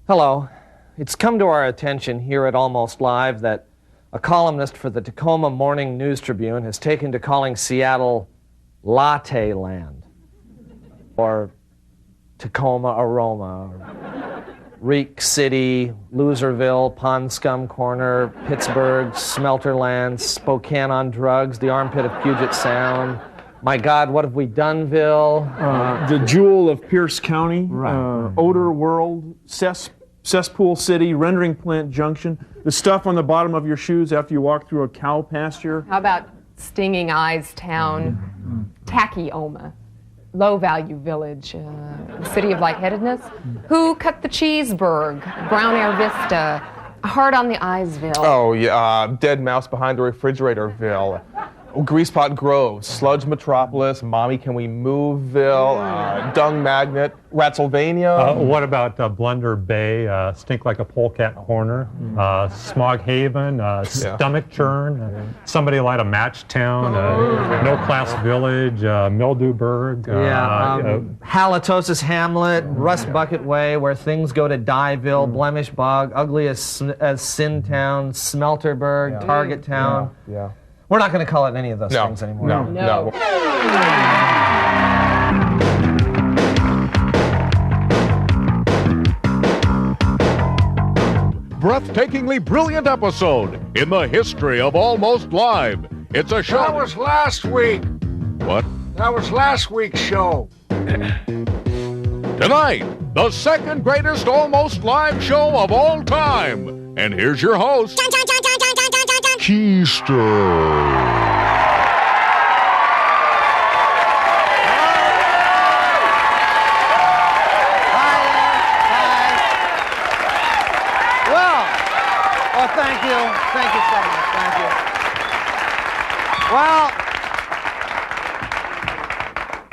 Hello. It's come to our attention here at Almost Live that a columnist for the Tacoma Morning News Tribune has taken to calling Seattle Latte Land, or Tacoma Aroma, or Reek City, Loserville, Pond Scum Corner, Pittsburgh, Smelterland, Spokane on Drugs, the armpit of Puget Sound. My God, what have we doneville? The jewel of Pierce County, Right. Odor World, Cesspool City, Rendering Plant Junction, the stuff on the bottom of your shoes after you walk through a cow pasture. How about Stinging Eyes Town, Tachyoma, Low Value Village, City of Lightheadedness, Who Cut the Cheeseburg, Brown Air Vista, Hard on the Eyesville. Oh, yeah, Dead Mouse Behind the Refrigeratorville. Greasepot Grove, Sludge Metropolis, Mommy Can We Moveville, Dung Magnet, Ratsylvania. What about Blunder Bay, Stink Like a Polecat Corner, Smog Haven, Stomach Churn, Somebody Light a Match Town, No Class Village, Mildewburg. Halitosis Hamlet, Rust Bucket Way, Where Things Go to Dieville, Blemish Bog, Ugly as Sin Town, Smelterburg, Target Town. Yeah. We're not going to call it any of those things anymore. No. Breathtakingly brilliant episode in the history of Almost Live. It's a show. That was last week. What? That was last week's show. Tonight, the second greatest Almost Live show of all time. And here's your host, Keister. Well, thank you. Thank you so much. Thank you.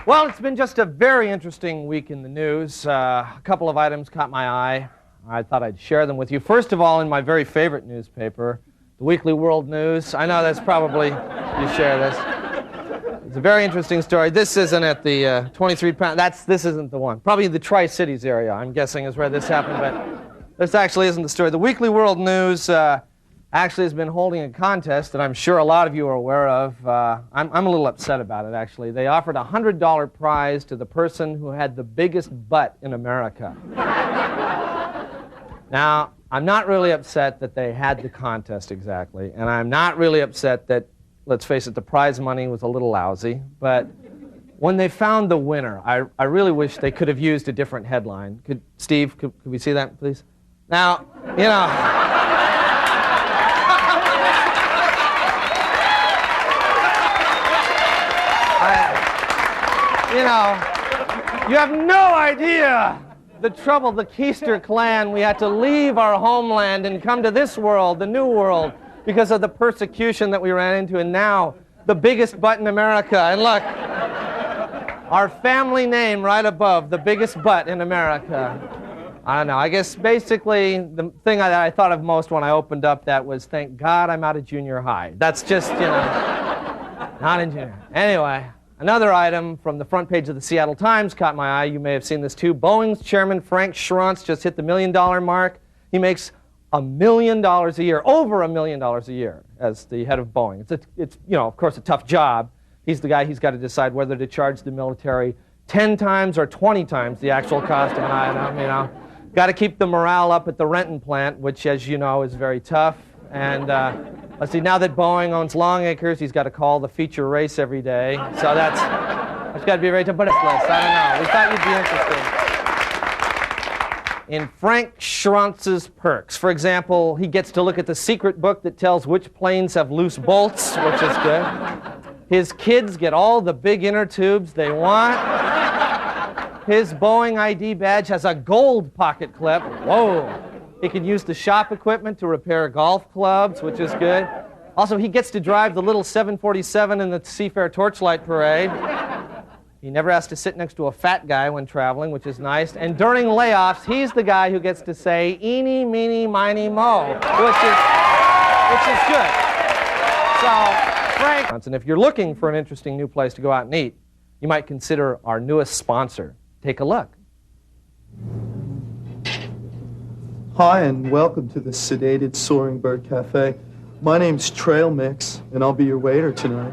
Well, it's been just a very interesting week in the news. A couple of items caught my eye. I thought I'd share them with you. First of all, in my very favorite newspaper, the Weekly World News. I know that's probably, you share this. It's a very interesting story. This isn't at the 23-pound, this isn't the one. Probably the Tri-Cities area, I'm guessing, is where this happened, but this actually isn't the story. The Weekly World News actually has been holding a contest that I'm sure a lot of you are aware of. I'm a little upset about it, actually. They offered a $100 prize to the person who had the biggest butt in America. Now, I'm not really upset that they had the contest exactly, and I'm not really upset that, let's face it, the prize money was a little lousy, but when they found the winner, I really wish they could have used a different headline. Steve, could we see that, please? Now, you know, you have no idea the trouble, the Keister clan, we had to leave our homeland and come to this world, the new world, because of the persecution that we ran into, and now the biggest butt in America. And look, our family name right above, the biggest butt in America. I don't know, I guess basically the thing that I thought of most when I opened up that was, thank God I'm out of junior high. That's just, you know, not in junior high. Anyway. Another item from the front page of the Seattle Times caught my eye. You may have seen this too. Boeing's chairman, Frank Schruntz, just hit the $1 million mark. He makes $1 million a year, over $1 million a year as the head of Boeing. It's you know, of course, a tough job. He's the guy who's got to decide whether to charge the military 10 times or 20 times the actual cost of an item, you know. Got to keep the morale up at the Renton plant, which, as you know, is very tough. And let's see, now that Boeing owns Longacres, he's got to call the feature race every day. So that's got to be very tough. But it's list. I don't know. We thought you'd be interested in Frank Schruntz's perks. For example, he gets to look at the secret book that tells which planes have loose bolts, which is good. His kids get all the big inner tubes they want. His Boeing ID badge has a gold pocket clip. Whoa. He can use the shop equipment to repair golf clubs, which is good. Also, he gets to drive the little 747 in the Seafair Torchlight Parade. He never has to sit next to a fat guy when traveling, which is nice. And during layoffs, he's the guy who gets to say, eeny, meeny, miny, mo, which is good. So, Frank, and if you're looking for an interesting new place to go out and eat, you might consider our newest sponsor. Take a look. Hi, and welcome to the sedated Soaring Bird Cafe. My name's Trail Mix, and I'll be your waiter tonight.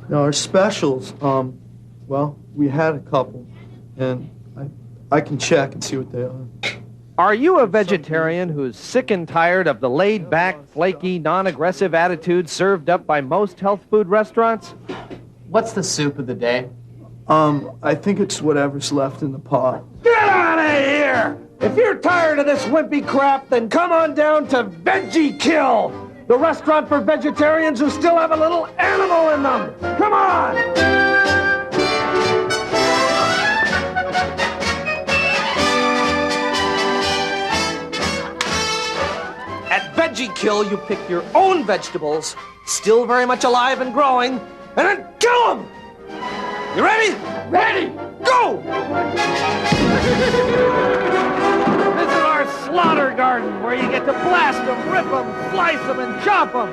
Now, our specials, well, we had a couple, and I can check and see what they are. Are you a vegetarian who's sick and tired of the laid-back, flaky, non-aggressive attitude served up by most health food restaurants? What's the soup of the day? I think it's whatever's left in the pot. Get out of here! If you're tired of this wimpy crap, then come on down to Veggie Kill, the restaurant for vegetarians who still have a little animal in them. Come on! At Veggie Kill, you pick your own vegetables, still very much alive and growing, and then kill them! You ready? Ready! Go! This is our slaughter garden where you get to blast them, rip them, slice them, and chop them.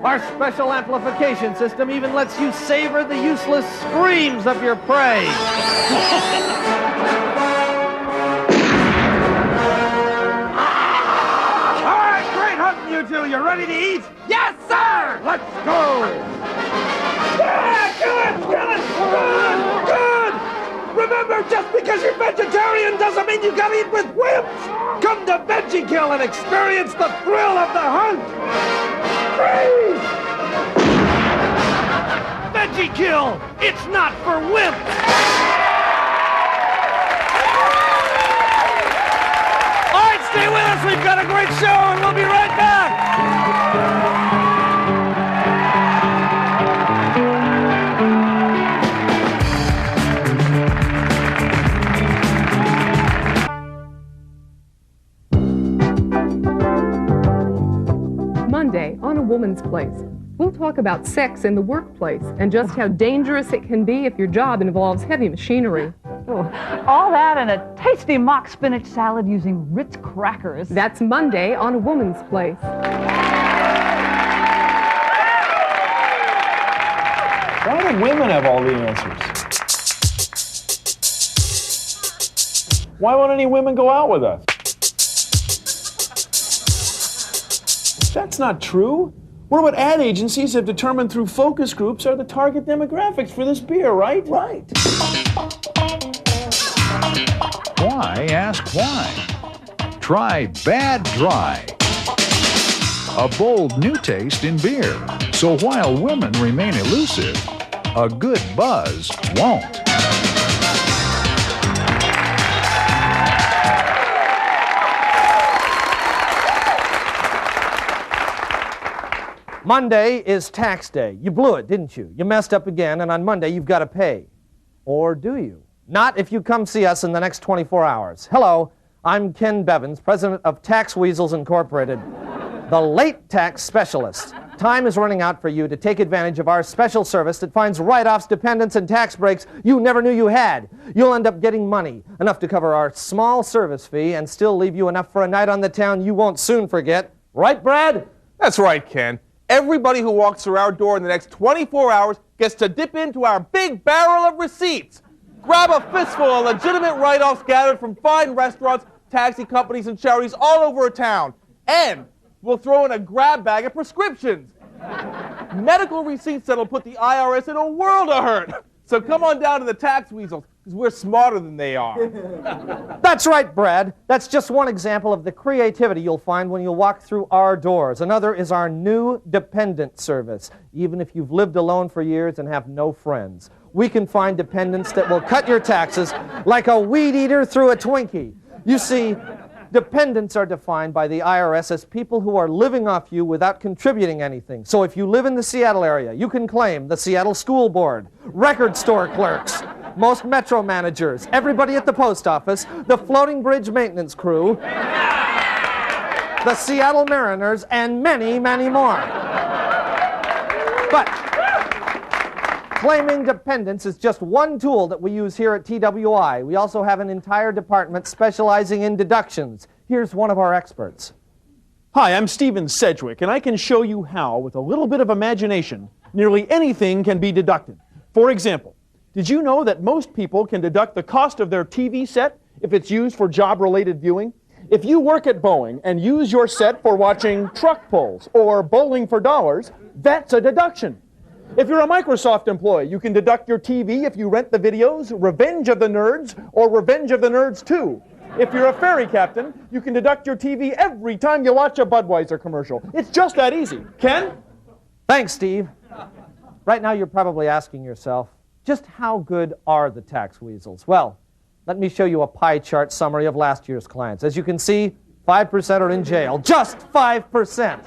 Our special amplification system even lets you savor the useless screams of your prey. You two, you ready to eat? Yes, sir! Let's go! Yeah, good! Good! Good! Remember, just because you're vegetarian doesn't mean you gotta eat with wimps! Come to Veggie Kill and experience the thrill of the hunt! Freeze! Veggie Kill! It's not for wimps! Stay with us, we've got a great show, and we'll be right back! Monday, on A Woman's Place, we'll talk about sex in the workplace and just how dangerous it can be if your job involves heavy machinery. Oh, all that and a tasty mock spinach salad using Ritz crackers. That's Monday on A Woman's Place. Why do women have all the answers? Why won't any women go out with us? That's not true. What about ad agencies have determined through focus groups are the target demographics for this beer, right? Right. Why ask why? Try Bad Dry. A bold new taste in beer. So while women remain elusive, a good buzz won't. Monday is tax day. You blew it, didn't you? You messed up again, and on Monday you've got to pay. Or do you? Not if you come see us in the next 24 hours. Hello, I'm Ken Bevins, president of Tax Weasels Incorporated, the late tax specialist. Time is running out for you to take advantage of our special service that finds write-offs, dependents, and tax breaks you never knew you had. You'll end up getting money, enough to cover our small service fee and still leave you enough for a night on the town you won't soon forget. Right, Brad? That's right, Ken. Everybody who walks through our door in the next 24 hours gets to dip into our big barrel of receipts. Grab a fistful of legitimate write-offs gathered from fine restaurants, taxi companies, and charities all over town. And we'll throw in a grab bag of prescriptions. Medical receipts that'll put the IRS in a world of hurt. So come on down to the Tax Weasels, because we're smarter than they are. That's right, Brad. That's just one example of the creativity you'll find when you walk through our doors. Another is our new dependent service. Even if you've lived alone for years and have no friends, we can find dependents that will cut your taxes like a weed eater through a Twinkie. You see, dependents are defined by the IRS as people who are living off you without contributing anything. So if you live in the Seattle area, you can claim the Seattle School Board, record store clerks, most metro managers, everybody at the post office, the floating bridge maintenance crew, the Seattle Mariners, and many, many more. But claiming dependents is just one tool that we use here at TWI. We also have an entire department specializing in deductions. Here's one of our experts. Hi, I'm Stephen Sedgwick, and I can show you how, with a little bit of imagination, nearly anything can be deducted. For example, Did you know that most people can deduct the cost of their TV set if it's used for job-related viewing? If you work at Boeing and use your set for watching truck pulls or bowling for dollars, that's a deduction. If you're a Microsoft employee, you can deduct your TV if you rent the videos Revenge of the Nerds or Revenge of the Nerds 2. If you're a ferry captain, you can deduct your TV every time you watch a Budweiser commercial. It's just that easy. Ken? Thanks, Steve. Right now you're probably asking yourself, just how good are the tax weasels? Well, let me show you a pie chart summary of last year's clients. As you can see, 5% are in jail. Just 5%.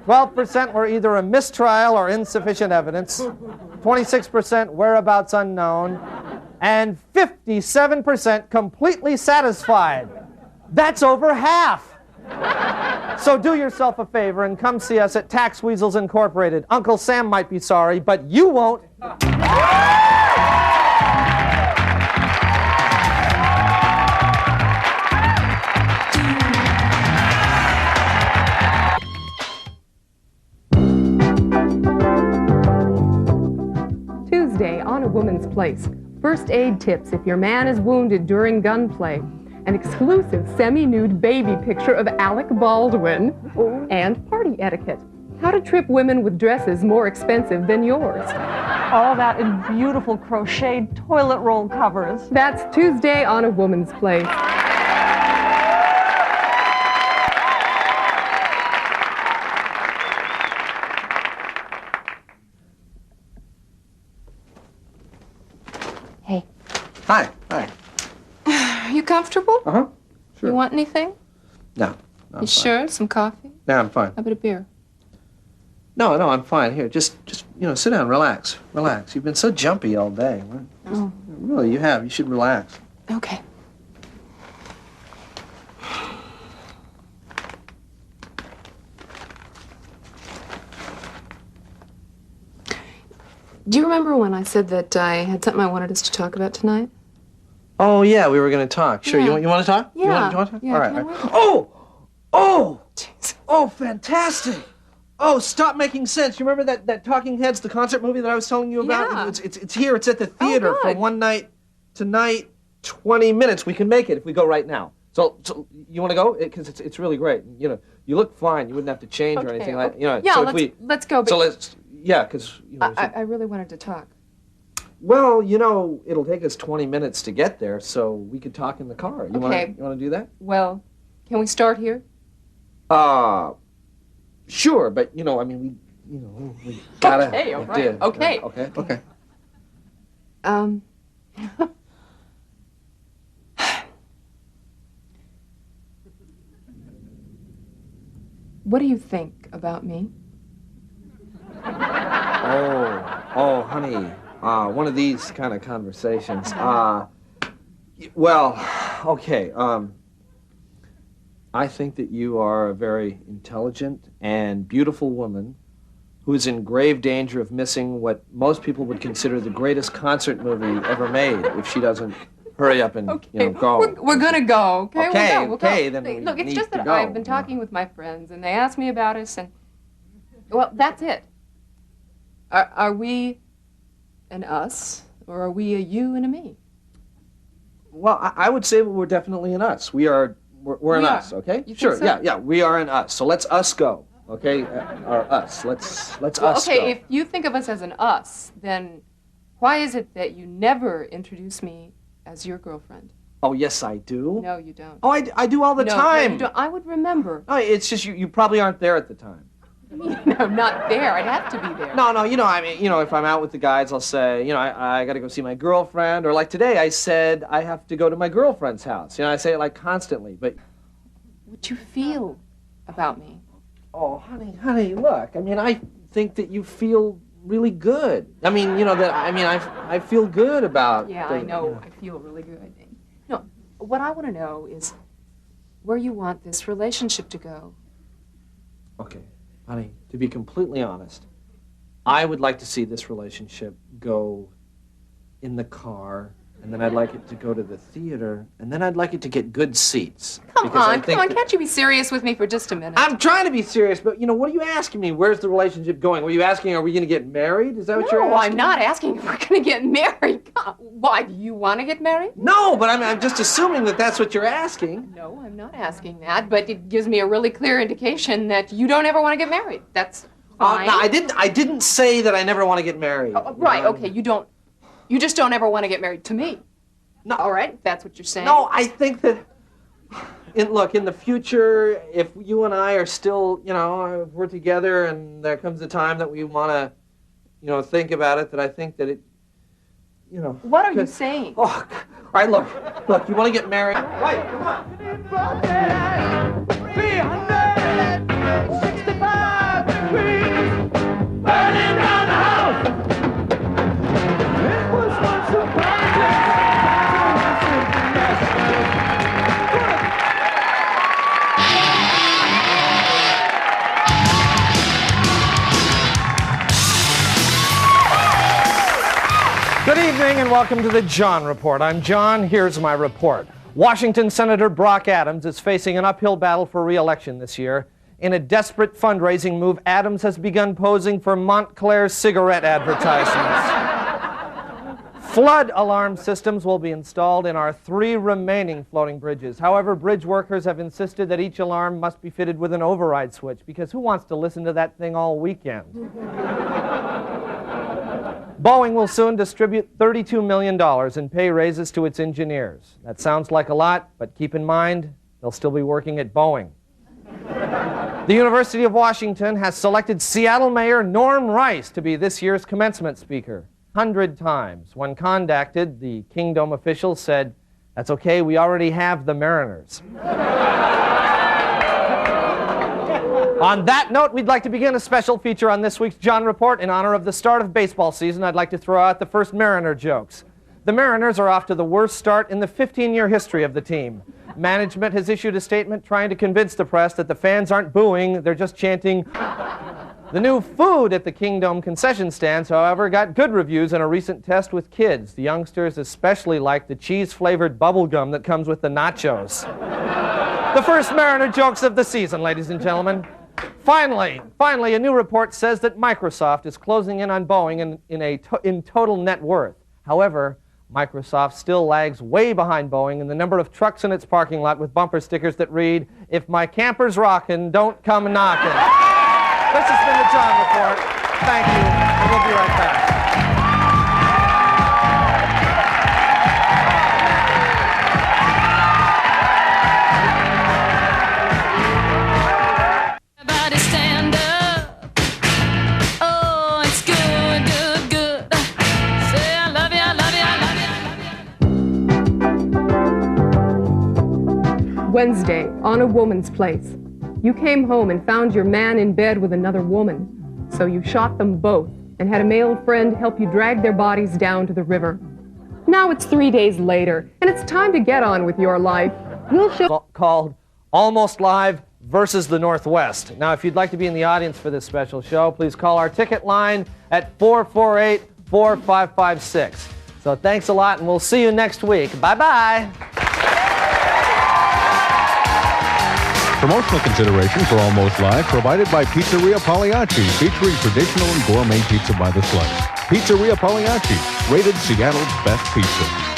12% were either a mistrial or insufficient evidence. 26% whereabouts unknown. And 57% completely satisfied. That's over half. So do yourself a favor and come see us at Tax Weasels Incorporated. Uncle Sam might be sorry, but you won't. Tuesday on A Woman's Place. First aid tips if your man is wounded during gunplay. An exclusive semi-nude baby picture of Alec Baldwin. And party etiquette. How to trip women with dresses more expensive than yours. All that in beautiful crocheted toilet roll covers. That's Tuesday on A Woman's Place. Hey. Hi. Hi. Are you comfortable? Uh-huh. Sure. You want anything? No. I'm You fine. sure? Some coffee? No, I'm fine. How about a beer? No, I'm fine. Here, just sit down, relax. Relax. You've been so jumpy all day. Oh. Really, you have. You should relax. Okay. Do you remember when I said that I had something I wanted us to talk about tonight? Oh, yeah, we were going to talk. Sure, Yeah. you want to talk? Yeah. You want to talk? Yeah, all right. can we? Oh, fantastic. Oh, Stop Making Sense. You remember that Talking Heads, the concert movie that I was telling you about? Yeah. It's here. It's at the theater good. from one night tonight, 20 minutes. We can make it if we go right now. So you want to go? Because it's really great. You know, you look fine. You wouldn't have to change or anything like. You know. Yeah, so let's go. So let's. Yeah, because you know. I really wanted to talk. Well, you know, it'll take us 20 minutes to get there, so we could talk in the car. You Okay. want to do that? Well, can we start here? Sure, but you know, I mean, we gotta. Okay, all right. Yeah, Okay. Okay. What do you think about me? Oh, honey, one of these kind of conversations. Well, okay. I think that you are a very intelligent and beautiful woman who is in grave danger of missing what most people would consider the greatest concert movie ever made if she doesn't hurry up and go. We're gonna go. Okay. Okay, We'll okay, go. then we Look, it's need just to that go, I've been talking with my friends, and they asked me about us, and well, that's it. Are we an us, or are we a you and a me? Well, I would say we're definitely an us. We're an us, okay? You think Sure, so? yeah, we are an us. So let's us go, okay? Or us. Let's us Okay, go. if you think of us as an us, then why is it that you never introduce me as your girlfriend? Oh, yes, I do. No, you don't. Oh, I do all the No, time. No, you don't. I would remember. Oh, it's just you probably aren't there at the time. No, not there. I'd have to be there. No, I mean, if I'm out with the guys, I'll say, I got to go see my girlfriend. Or like today, I said I have to go to my girlfriend's house. I say it like constantly, but... What you feel about me? Oh, honey, look. I mean, I think that you feel really good. I mean, I feel good about... Yeah, I know. I feel really good. No, what I want to know is where you want this relationship to go. Okay, honey, to be completely honest, I would like to see this relationship go in the car and then I'd like it to go to the theater, and then I'd like it to get good seats. Come on, can't you be serious with me for just a minute? I'm trying to be serious, but, what are you asking me? Where's the relationship going? Were you asking, are we going to get married? Is that what you're asking? No, I'm not asking if we're going to get married. Why, do you want to get married? No, but I'm just assuming that that's what you're asking. No, I'm not asking that, but it gives me a really clear indication that you don't ever want to get married. That's fine. No, I didn't say that I never want to get married. Right, okay, you just don't ever want to get married to me. No. All right, if that's what you're saying. No, I think that, in the future, if you and I are still, we're together and there comes a time that we want to, think about it, that I think that it, What are you saying? Oh, all right, look, you want to get married? Right, come on. 365 degrees, burning down the house. It was once a paradise. Good evening and welcome to the John Report. I'm John. Here's my report. Washington Senator Brock Adams is facing an uphill battle for re-election this year. In a desperate fundraising move, Adams has begun posing for Montclair cigarette advertisements. Flood alarm systems will be installed in our 3 remaining floating bridges. However, bridge workers have insisted that each alarm must be fitted with an override switch, because who wants to listen to that thing all weekend? Boeing will soon distribute $32 million in pay raises to its engineers. That sounds like a lot, but keep in mind, they'll still be working at Boeing. The University of Washington has selected Seattle Mayor Norm Rice to be this year's commencement speaker. 100 times. When contacted, the Kingdom officials said, "That's okay, we already have the Mariners." On that note, we'd like to begin a special feature on this week's John Report. In honor of the start of baseball season, I'd like to throw out the first Mariner jokes. The Mariners are off to the worst start in the 15-year history of the team. Management has issued a statement trying to convince the press that the fans aren't booing, they're just chanting. The new food at the Kingdom concession stands, however, got good reviews in a recent test with kids. The youngsters especially like the cheese-flavored bubble gum that comes with the nachos. The first Mariner jokes of the season, ladies and gentlemen. Finally, a new report says that Microsoft is closing in on Boeing in total net worth. However, Microsoft still lags way behind Boeing in the number of trucks in its parking lot with bumper stickers that read, "If my camper's rockin', don't come knockin'." This has been the John Report. Thank you, and we'll be right back. Wednesday, on a woman's place. You came home and found your man in bed with another woman. So you shot them both and had a male friend help you drag their bodies down to the river. Now it's 3 days later, and it's time to get on with your life. We'll show... Called Almost Live versus the Northwest. Now, if you'd like to be in the audience for this special show, please call our ticket line at 448-4556. So thanks a lot, and we'll see you next week. Bye-bye. Promotional consideration for Almost Live provided by Pizzeria Pagliacci, featuring traditional and gourmet pizza by the slice. Pizzeria Pagliacci, rated Seattle's best pizza.